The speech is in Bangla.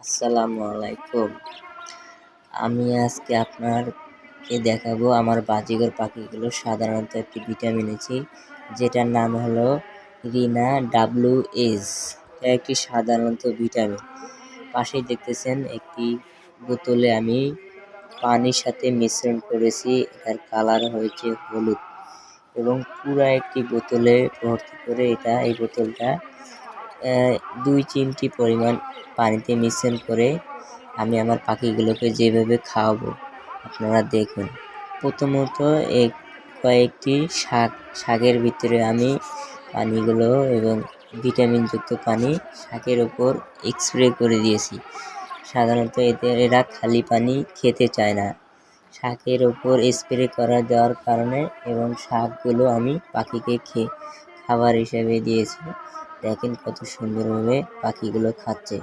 আসসালামু আলাইকুম। আমি আজকে আপনাকে দেখাবো আমার বাজিগর পাখিগুলো সাধারণত একটি ভিটামিন এনেছি, যেটার নাম হলো রিনা WS। এটা একটি সাধারণত ভিটামিন। পাশেই দেখতেছেন একটি বোতলে আমি পানির সাথে মিশ্রণ করেছি, এটার কালার হয়েছে হলুদ এবং পুরা একটি বোতলে ভর্তি করে এই বোতলটা 2 চিমটি পরিমাণ পানিতে মিশ্রণ করে আমি আমার পাখিগুলোকে যেভাবে খাওয়াবো আপনারা দেখুন। প্রথমত কয়েকটি শাকের ভিতরে আমি পানিগুলো এবং ভিটামিনযুক্ত পানি শাকের ওপর স্প্রে করে দিয়েছি। সাধারণত এরা খালি পানি খেতে চায় না, শাকের ওপর স্প্রে করা দেওয়ার কারণে এবং শাকগুলো আমি পাখিকে খাবার হিসেবে দিয়েছি। দেখেন কত সুন্দরভাবে পাখিগুলো খাচ্ছে।